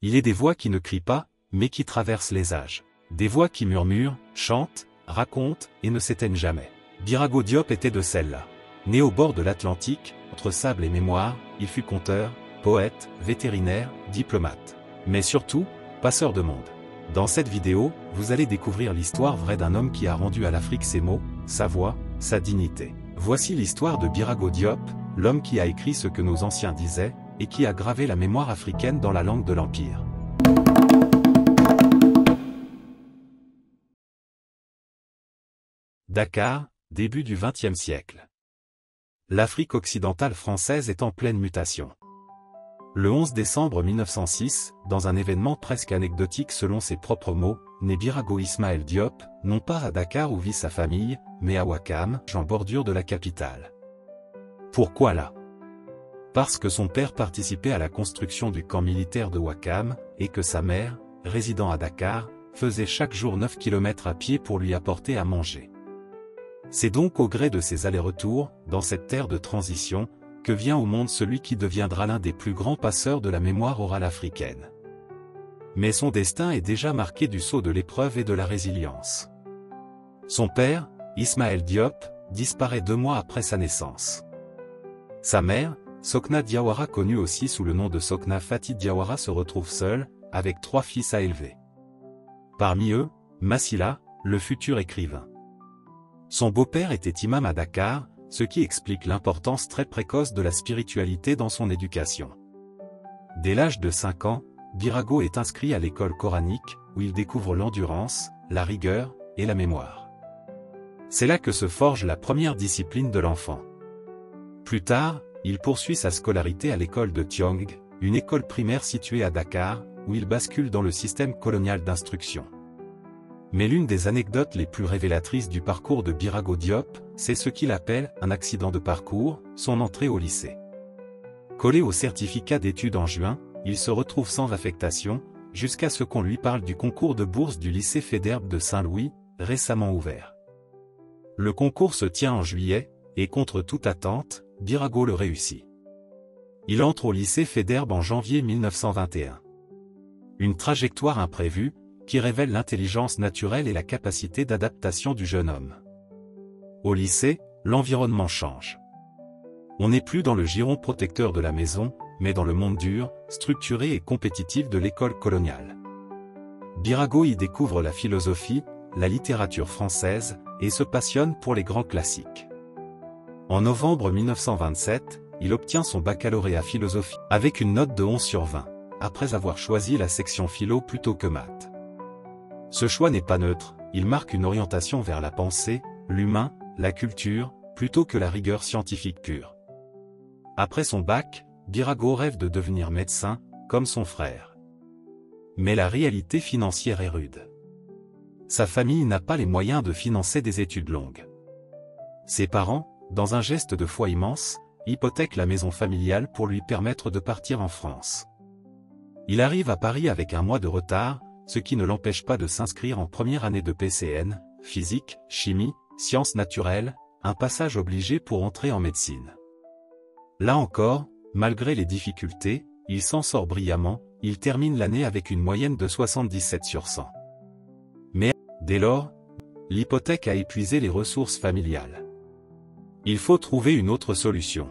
Il est des voix qui ne crient pas, mais qui traversent les âges. Des voix qui murmurent, chantent, racontent et ne s'éteignent jamais. Birago Diop était de celles-là. Né au bord de l'Atlantique, entre sable et mémoire, il fut conteur, poète, vétérinaire, diplomate. Mais surtout, passeur de monde. Dans cette vidéo, vous allez découvrir l'histoire vraie d'un homme qui a rendu à l'Afrique ses mots, sa voix, sa dignité. Voici l'histoire de Birago Diop, l'homme qui a écrit ce que nos anciens disaient, et qui a gravé la mémoire africaine dans la langue de l'Empire. Dakar, début du XXe siècle. L'Afrique occidentale française est en pleine mutation. Le 11 décembre 1906, dans un événement presque anecdotique selon ses propres mots, naît Birago Ismaël Diop, non pas à Dakar où vit sa famille, mais à Ouakam, en bordure de la capitale. Pourquoi là? Parce que son père participait à la construction du camp militaire de Ouakam, et que sa mère, résidant à Dakar, faisait chaque jour 9 km à pied pour lui apporter à manger. C'est donc au gré de ces allers-retours, dans cette terre de transition, que vient au monde celui qui deviendra l'un des plus grands passeurs de la mémoire orale africaine. Mais son destin est déjà marqué du sceau de l'épreuve et de la résilience. Son père, Ismaël Diop, disparaît 2 mois après sa naissance. Sa mère, Sokna Diawara connue aussi sous le nom de Sokna Fati Diawara se retrouve seule, avec 3 fils à élever. Parmi eux, Massila, le futur écrivain. Son beau-père était imam à Dakar, ce qui explique l'importance très précoce de la spiritualité dans son éducation. Dès l'âge de 5 ans, Birago est inscrit à l'école coranique, où il découvre l'endurance, la rigueur, et la mémoire. C'est là que se forge la première discipline de l'enfant. Plus tard, il poursuit sa scolarité à l'école de Tiong, une école primaire située à Dakar, où il bascule dans le système colonial d'instruction. Mais l'une des anecdotes les plus révélatrices du parcours de Birago Diop, c'est ce qu'il appelle un accident de parcours, son entrée au lycée. Collé au certificat d'études en juin, il se retrouve sans affectation, jusqu'à ce qu'on lui parle du concours de bourse du lycée Faidherbe de Saint-Louis, récemment ouvert. Le concours se tient en juillet, et contre toute attente, Birago le réussit. Il entre au lycée Faidherbe en janvier 1921. Une trajectoire imprévue, qui révèle l'intelligence naturelle et la capacité d'adaptation du jeune homme. Au lycée, l'environnement change. On n'est plus dans le giron protecteur de la maison, mais dans le monde dur, structuré et compétitif de l'école coloniale. Birago y découvre la philosophie, la littérature française, et se passionne pour les grands classiques. En novembre 1927, il obtient son baccalauréat philosophie, avec une note de 11 sur 20, après avoir choisi la section philo plutôt que maths. Ce choix n'est pas neutre, il marque une orientation vers la pensée, l'humain, la culture, plutôt que la rigueur scientifique pure. Après son bac, Birago rêve de devenir médecin, comme son frère. Mais la réalité financière est rude. Sa famille n'a pas les moyens de financer des études longues. Ses parents, dans un geste de foi immense, hypothèquent la maison familiale pour lui permettre de partir en France. Il arrive à Paris avec un mois de retard, ce qui ne l'empêche pas de s'inscrire en première année de PCN, physique, chimie, sciences naturelles, un passage obligé pour entrer en médecine. Là encore, malgré les difficultés, il s'en sort brillamment, il termine l'année avec une moyenne de 77 sur 100. Mais, dès lors, l'hypothèque a épuisé les ressources familiales. Il faut trouver une autre solution.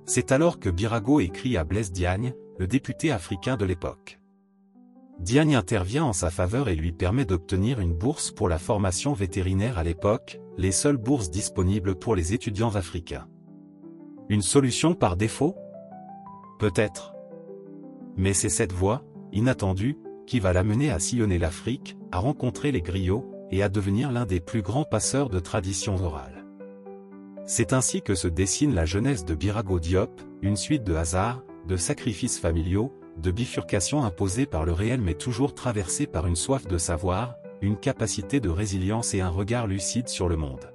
C'est alors que Birago écrit à Blaise Diagne, le député africain de l'époque. Diagne intervient en sa faveur et lui permet d'obtenir une bourse pour la formation vétérinaire à l'époque, les seules bourses disponibles pour les étudiants africains. Une solution par défaut? Peut-être. Mais c'est cette voie, inattendue, qui va l'amener à sillonner l'Afrique, à rencontrer les griots, et à devenir l'un des plus grands passeurs de traditions orales. C'est ainsi que se dessine la jeunesse de Birago Diop, une suite de hasards, de sacrifices familiaux, de bifurcations imposées par le réel mais toujours traversées par une soif de savoir, une capacité de résilience et un regard lucide sur le monde.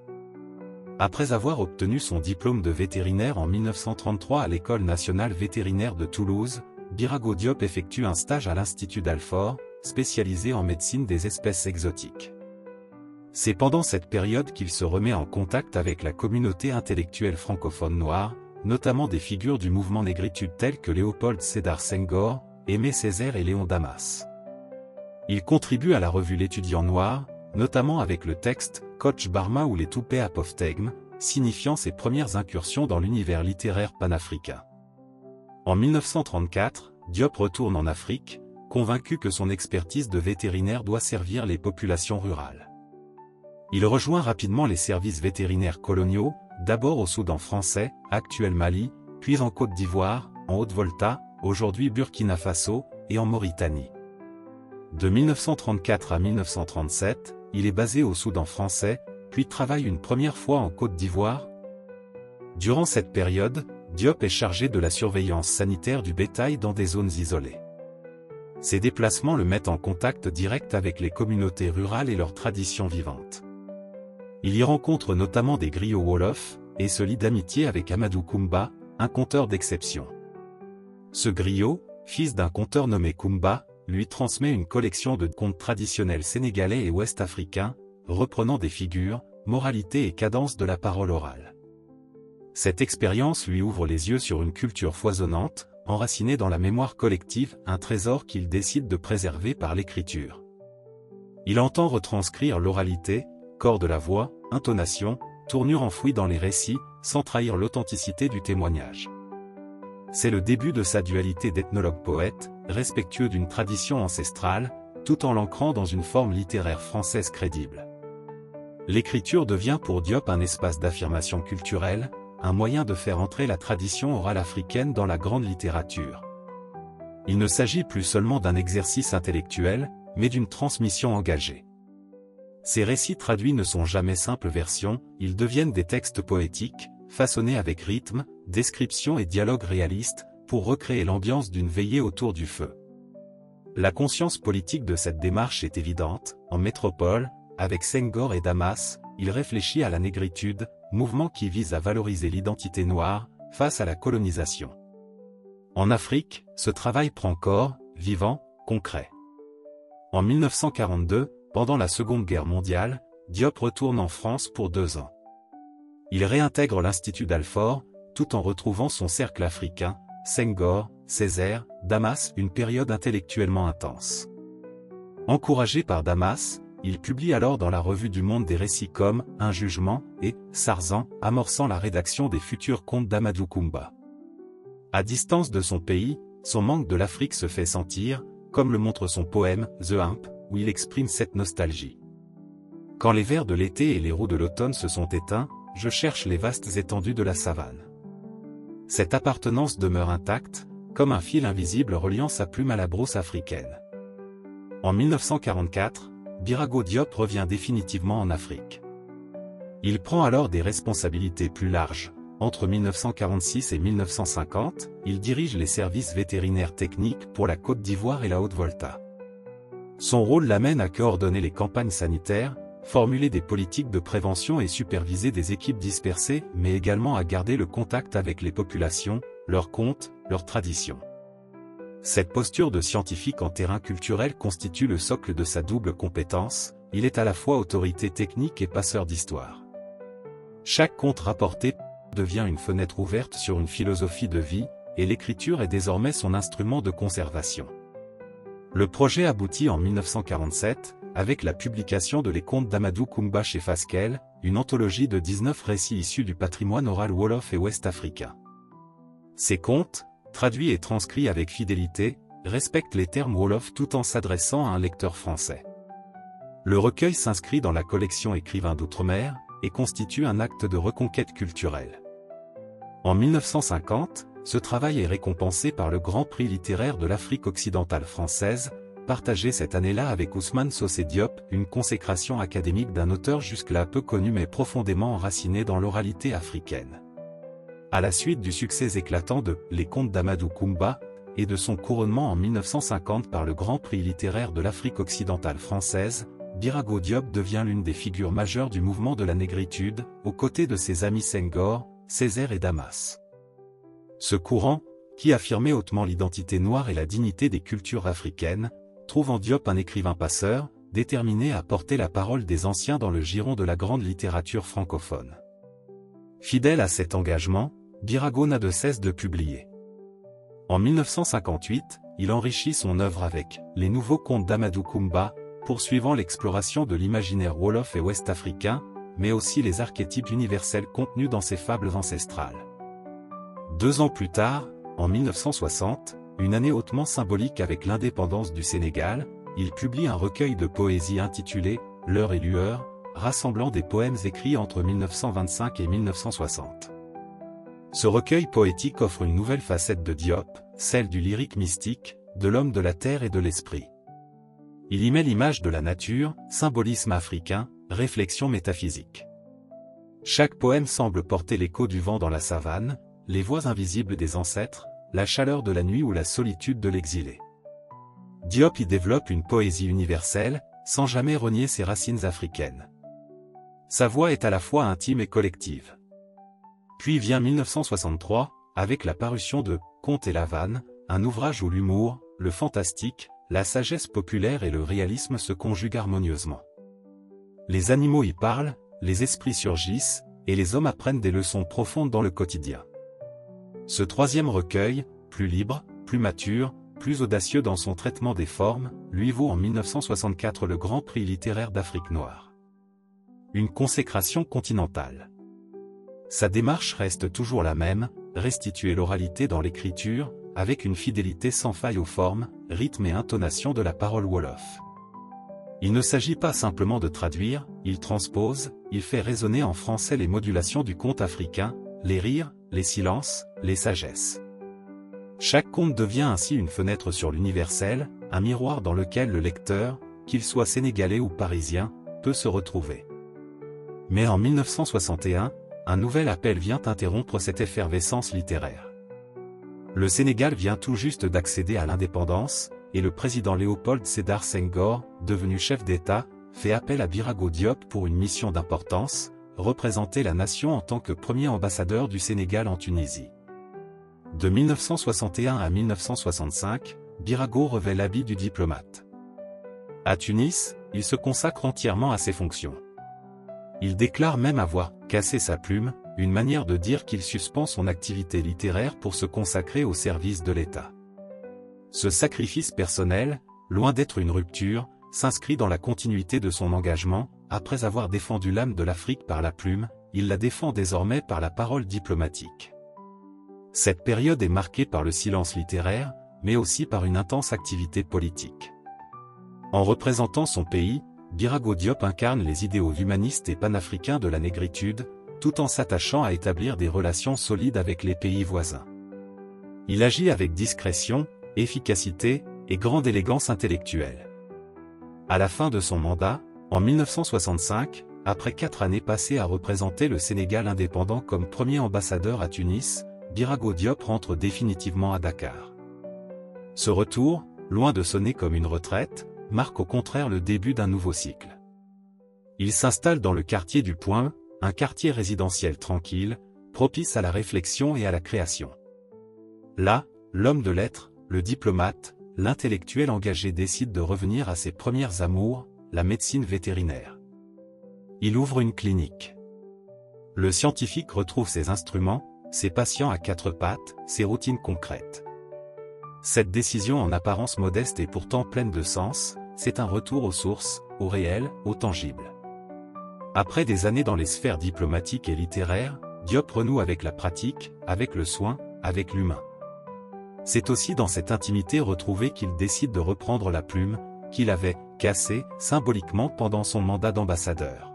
Après avoir obtenu son diplôme de vétérinaire en 1933 à l'École nationale vétérinaire de Toulouse, Birago Diop effectue un stage à l'Institut d'Alfort, spécialisé en médecine des espèces exotiques. C'est pendant cette période qu'il se remet en contact avec la communauté intellectuelle francophone noire, notamment des figures du mouvement négritude telles que Léopold Sédar Senghor, Aimé Césaire et Léon Damas. Il contribue à la revue L'Étudiant Noir, notamment avec le texte « Coach Barma ou les Toupets Apophtegmes », signifiant ses premières incursions dans l'univers littéraire panafricain. En 1934, Diop retourne en Afrique, convaincu que son expertise de vétérinaire doit servir les populations rurales. Il rejoint rapidement les services vétérinaires coloniaux, d'abord au Soudan français, actuel Mali, puis en Côte d'Ivoire, en Haute-Volta, aujourd'hui Burkina Faso, et en Mauritanie. De 1934 à 1937, il est basé au Soudan français, puis travaille une première fois en Côte d'Ivoire. Durant cette période, Diop est chargé de la surveillance sanitaire du bétail dans des zones isolées. Ces déplacements le mettent en contact direct avec les communautés rurales et leurs traditions vivantes. Il y rencontre notamment des griots wolofs, et se lie d'amitié avec Amadou Koumba, un conteur d'exception. Ce griot, fils d'un conteur nommé Koumba, lui transmet une collection de contes traditionnels sénégalais et ouest-africains, reprenant des figures, moralités et cadences de la parole orale. Cette expérience lui ouvre les yeux sur une culture foisonnante, enracinée dans la mémoire collective, un trésor qu'il décide de préserver par l'écriture. Il entend retranscrire l'oralité, corps de la voix, intonation, tournure enfouie dans les récits, sans trahir l'authenticité du témoignage. C'est le début de sa dualité d'ethnologue-poète, respectueux d'une tradition ancestrale, tout en l'ancrant dans une forme littéraire française crédible. L'écriture devient pour Diop un espace d'affirmation culturelle, un moyen de faire entrer la tradition orale africaine dans la grande littérature. Il ne s'agit plus seulement d'un exercice intellectuel, mais d'une transmission engagée. Ces récits traduits ne sont jamais simples versions, ils deviennent des textes poétiques, façonnés avec rythme, description et dialogue réalistes, pour recréer l'ambiance d'une veillée autour du feu. La conscience politique de cette démarche est évidente, en métropole, avec Senghor et Damas, il réfléchit à la négritude, mouvement qui vise à valoriser l'identité noire, face à la colonisation. En Afrique, ce travail prend corps, vivant, concret. En 1942, pendant la Seconde Guerre mondiale, Diop retourne en France pour 2 ans. Il réintègre l'Institut d'Alfort, tout en retrouvant son cercle africain, Senghor, Césaire, Damas, une période intellectuellement intense. Encouragé par Damas, il publie alors dans la Revue du Monde des récits comme « Un jugement » et « Sarzan », amorçant la rédaction des futurs contes d'Amadou Koumba. À distance de son pays, son manque de l'Afrique se fait sentir, comme le montre son poème « The Hump », où il exprime cette nostalgie. Quand les vers de l'été et les roues de l'automne se sont éteints, je cherche les vastes étendues de la savane. Cette appartenance demeure intacte, comme un fil invisible reliant sa plume à la brousse africaine. En 1944, Birago Diop revient définitivement en Afrique. Il prend alors des responsabilités plus larges. Entre 1946 et 1950, il dirige les services vétérinaires techniques pour la Côte d'Ivoire et la Haute-Volta. Son rôle l'amène à coordonner les campagnes sanitaires, formuler des politiques de prévention et superviser des équipes dispersées, mais également à garder le contact avec les populations, leurs contes, leurs traditions. Cette posture de scientifique en terrain culturel constitue le socle de sa double compétence, il est à la fois autorité technique et passeur d'histoire. Chaque conte rapporté devient une fenêtre ouverte sur une philosophie de vie, et l'écriture est désormais son instrument de conservation. Le projet aboutit en 1947, avec la publication de Les Contes d'Amadou Koumba chez Fasquelle, une anthologie de 19 récits issus du patrimoine oral wolof et ouest-africain. Ces contes, traduits et transcrits avec fidélité, respectent les termes wolof tout en s'adressant à un lecteur français. Le recueil s'inscrit dans la collection Écrivains d'outre-mer, et constitue un acte de reconquête culturelle. En 1950, ce travail est récompensé par le Grand Prix littéraire de l'Afrique occidentale française, partagé cette année-là avec Ousmane Socé Diop, une consécration académique d'un auteur jusque-là peu connu mais profondément enraciné dans l'oralité africaine. À la suite du succès éclatant de « Les Contes d'Amadou Koumba » et de son couronnement en 1950 par le Grand Prix littéraire de l'Afrique occidentale française, Birago Diop devient l'une des figures majeures du mouvement de la négritude, aux côtés de ses amis Senghor, Césaire et Damas. Ce courant, qui affirmait hautement l'identité noire et la dignité des cultures africaines, trouve en Diop un écrivain passeur, déterminé à porter la parole des anciens dans le giron de la grande littérature francophone. Fidèle à cet engagement, Birago n'a de cesse de publier. En 1958, il enrichit son œuvre avec les nouveaux contes d'Amadou Koumba, poursuivant l'exploration de l'imaginaire wolof et ouest-africain, mais aussi les archétypes universels contenus dans ses fables ancestrales. 2 ans plus tard, en 1960, une année hautement symbolique avec l'indépendance du Sénégal, il publie un recueil de poésie intitulé « L'heure et lueur », rassemblant des poèmes écrits entre 1925 et 1960. Ce recueil poétique offre une nouvelle facette de Diop, celle du lyrique mystique, de l'homme de la terre et de l'esprit. Il y met l'image de la nature, symbolisme africain, réflexion métaphysique. Chaque poème semble porter l'écho du vent dans la savane, les voix invisibles des ancêtres, la chaleur de la nuit ou la solitude de l'exilé. Diop y développe une poésie universelle, sans jamais renier ses racines africaines. Sa voix est à la fois intime et collective. Puis vient 1963, avec la parution de « Conte et la vanne », un ouvrage où l'humour, le fantastique, la sagesse populaire et le réalisme se conjuguent harmonieusement. Les animaux y parlent, les esprits surgissent, et les hommes apprennent des leçons profondes dans le quotidien. Ce 3e recueil, plus libre, plus mature, plus audacieux dans son traitement des formes, lui vaut en 1964 le Grand Prix littéraire d'Afrique noire. Une consécration continentale. Sa démarche reste toujours la même, restituer l'oralité dans l'écriture, avec une fidélité sans faille aux formes, rythme et intonation de la parole wolof. Il ne s'agit pas simplement de traduire, il transpose, il fait résonner en français les modulations du conte africain, les rires, les silences, les sagesses. Chaque conte devient ainsi une fenêtre sur l'universel, un miroir dans lequel le lecteur, qu'il soit sénégalais ou parisien, peut se retrouver. Mais en 1961, un nouvel appel vient interrompre cette effervescence littéraire. Le Sénégal vient tout juste d'accéder à l'indépendance, et le président Léopold Sédar Senghor, devenu chef d'État, fait appel à Birago Diop pour une mission d'importance, représenter la nation en tant que premier ambassadeur du Sénégal en Tunisie. De 1961 à 1965, Birago revêt l'habit du diplomate. À Tunis, il se consacre entièrement à ses fonctions. Il déclare même avoir « cassé sa plume », une manière de dire qu'il suspend son activité littéraire pour se consacrer au service de l'État. Ce sacrifice personnel, loin d'être une rupture, s'inscrit dans la continuité de son engagement. Après avoir défendu l'âme de l'Afrique par la plume, il la défend désormais par la parole diplomatique. Cette période est marquée par le silence littéraire, mais aussi par une intense activité politique. En représentant son pays, Birago Diop incarne les idéaux humanistes et panafricains de la négritude, tout en s'attachant à établir des relations solides avec les pays voisins. Il agit avec discrétion, efficacité et grande élégance intellectuelle. À la fin de son mandat, en 1965, après 4 années passées à représenter le Sénégal indépendant comme premier ambassadeur à Tunis, Birago Diop rentre définitivement à Dakar. Ce retour, loin de sonner comme une retraite, marque au contraire le début d'un nouveau cycle. Il s'installe dans le quartier du Point, un quartier résidentiel tranquille, propice à la réflexion et à la création. Là, l'homme de lettres, le diplomate, l'intellectuel engagé décide de revenir à ses premières amours, la médecine vétérinaire. Il ouvre une clinique. Le scientifique retrouve ses instruments, ses patients à 4 pattes, ses routines concrètes. Cette décision en apparence modeste est pourtant pleine de sens, c'est un retour aux sources, au réel, au tangible. Après des années dans les sphères diplomatiques et littéraires, Diop renoue avec la pratique, avec le soin, avec l'humain. C'est aussi dans cette intimité retrouvée qu'il décide de reprendre la plume, qu'il avait cassée symboliquement pendant son mandat d'ambassadeur.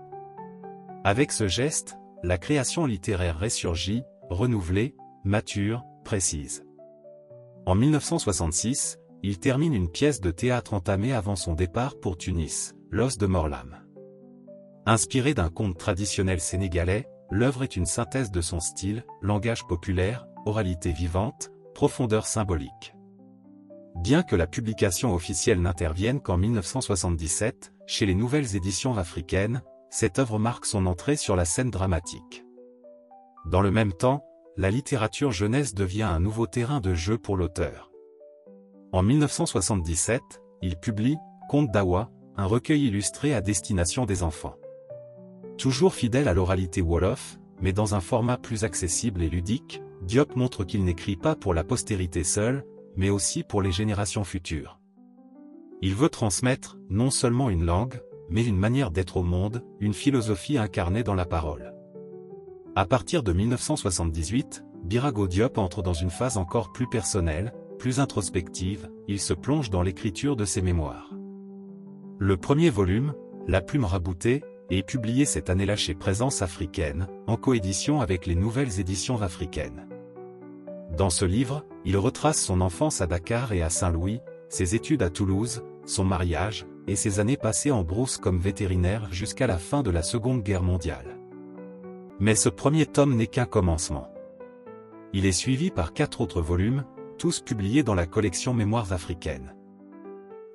Avec ce geste, la création littéraire ressurgit, renouvelée, mature, précise. En 1966, il termine une pièce de théâtre entamée avant son départ pour Tunis, L'os de Morlam. Inspirée d'un conte traditionnel sénégalais, l'œuvre est une synthèse de son style, langage populaire, oralité vivante, profondeur symbolique. Bien que la publication officielle n'intervienne qu'en 1977, chez les nouvelles éditions africaines, cette œuvre marque son entrée sur la scène dramatique. Dans le même temps, la littérature jeunesse devient un nouveau terrain de jeu pour l'auteur. En 1977, il publie « Conte d'Awa », un recueil illustré à destination des enfants. Toujours fidèle à l'oralité wolof, mais dans un format plus accessible et ludique, Diop montre qu'il n'écrit pas pour la postérité seule, mais aussi pour les générations futures. Il veut transmettre, non seulement une langue, mais une manière d'être au monde, une philosophie incarnée dans la parole. À partir de 1978, Birago Diop entre dans une phase encore plus personnelle, plus introspective, il se plonge dans l'écriture de ses mémoires. Le premier volume, La Plume raboutée, est publié cette année-là chez Présence africaine, en coédition avec les Nouvelles Éditions africaines. Dans ce livre, il retrace son enfance à Dakar et à Saint-Louis, ses études à Toulouse, son mariage, et ses années passées en brousse comme vétérinaire jusqu'à la fin de la Seconde Guerre mondiale. Mais ce premier tome n'est qu'un commencement. Il est suivi par 4 autres volumes, tous publiés dans la collection Mémoires africaines.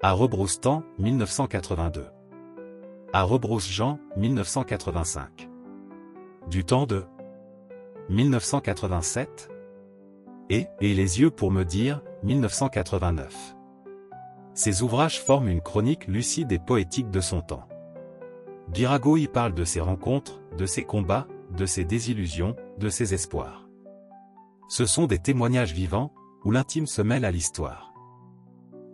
À Rebrousse-Temps, 1982. À Rebrousse-Jean, 1985. Du temps de 1987. Et les yeux pour me dire, 1989. Ces ouvrages forment une chronique lucide et poétique de son temps. Birago y parle de ses rencontres, de ses combats, de ses désillusions, de ses espoirs. Ce sont des témoignages vivants, où l'intime se mêle à l'histoire.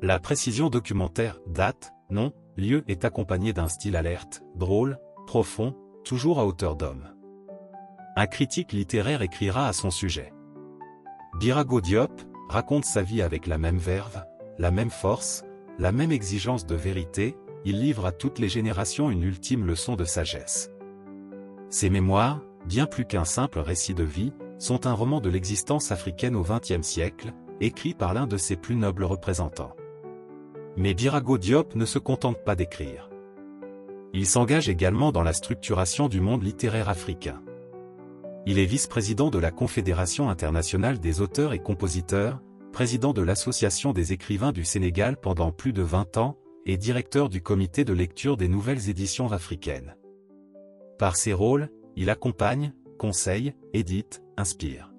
La précision documentaire, date, nom, lieu est accompagnée d'un style alerte, drôle, profond, toujours à hauteur d'homme. Un critique littéraire écrira à son sujet. Birago Diop raconte sa vie avec la même verve, la même force, la même exigence de vérité, il livre à toutes les générations une ultime leçon de sagesse. Ses mémoires, bien plus qu'un simple récit de vie, sont un roman de l'existence africaine au XXe siècle, écrit par l'un de ses plus nobles représentants. Mais Birago Diop ne se contente pas d'écrire. Il s'engage également dans la structuration du monde littéraire africain. Il est vice-président de la Confédération internationale des auteurs et compositeurs, président de l'Association des écrivains du Sénégal pendant plus de 20 ans, et directeur du comité de lecture des Nouvelles Éditions africaines. Par ses rôles, il accompagne, conseille, édite, inspire.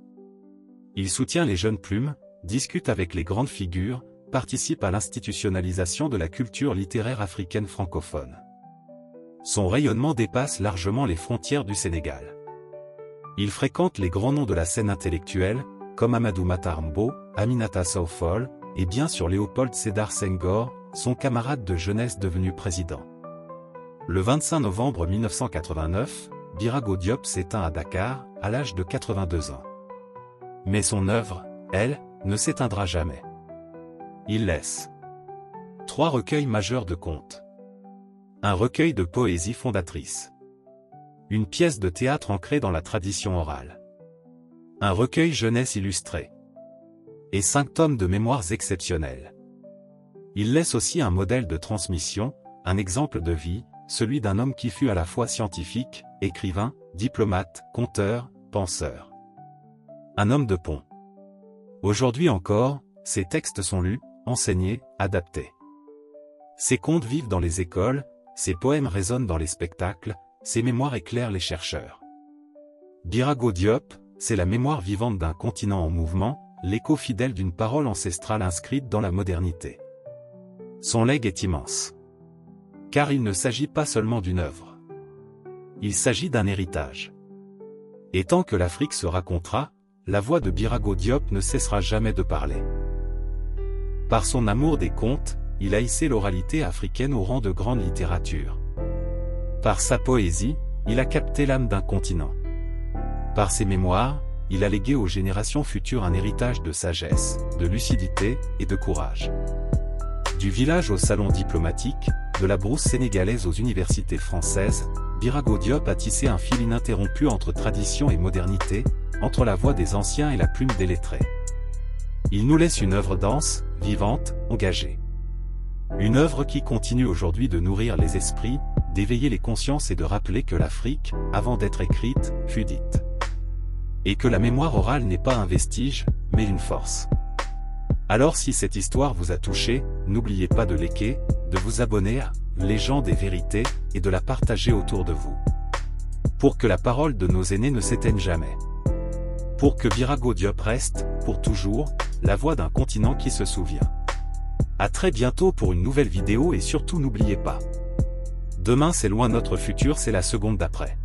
Il soutient les jeunes plumes, discute avec les grandes figures, participe à l'institutionnalisation de la culture littéraire africaine francophone. Son rayonnement dépasse largement les frontières du Sénégal. Il fréquente les grands noms de la scène intellectuelle, comme Amadou Matar Mbo, Aminata Sow Fall, et bien sûr Léopold Sédar Senghor, son camarade de jeunesse devenu président. Le 25 novembre 1989, Birago Diop s'éteint à Dakar, à l'âge de 82 ans. Mais son œuvre, elle, ne s'éteindra jamais. Il laisse 3 recueils majeurs de contes. Un recueil de poésie fondatrice. Une pièce de théâtre ancrée dans la tradition orale. Un recueil jeunesse illustré. Et 5 tomes de mémoires exceptionnels. Il laisse aussi un modèle de transmission, un exemple de vie, celui d'un homme qui fut à la fois scientifique, écrivain, diplomate, conteur, penseur. Un homme de pont. Aujourd'hui encore, ses textes sont lus, enseignés, adaptés. Ses contes vivent dans les écoles, ses poèmes résonnent dans les spectacles, ses mémoires éclairent les chercheurs. Birago Diop, c'est la mémoire vivante d'un continent en mouvement, l'écho fidèle d'une parole ancestrale inscrite dans la modernité. Son legs est immense. Car il ne s'agit pas seulement d'une œuvre. Il s'agit d'un héritage. Et tant que l'Afrique se racontera, la voix de Birago Diop ne cessera jamais de parler. Par son amour des contes, il a hissé l'oralité africaine au rang de grande littérature. Par sa poésie, il a capté l'âme d'un continent. Par ses mémoires, il a légué aux générations futures un héritage de sagesse, de lucidité et de courage. Du village au salon diplomatique, de la brousse sénégalaise aux universités françaises, Birago Diop a tissé un fil ininterrompu entre tradition et modernité, entre la voix des anciens et la plume des lettrés. Il nous laisse une œuvre dense, vivante, engagée. Une œuvre qui continue aujourd'hui de nourrir les esprits, d'éveiller les consciences et de rappeler que l'Afrique, avant d'être écrite, fut dite. Et que la mémoire orale n'est pas un vestige, mais une force. Alors si cette histoire vous a touché, n'oubliez pas de liker, de vous abonner à Légende et Vérité, et de la partager autour de vous. Pour que la parole de nos aînés ne s'éteigne jamais. Pour que Birago Diop reste, pour toujours, la voix d'un continent qui se souvient. À très bientôt pour une nouvelle vidéo et surtout n'oubliez pas. Demain c'est loin, notre futur c'est la seconde d'après.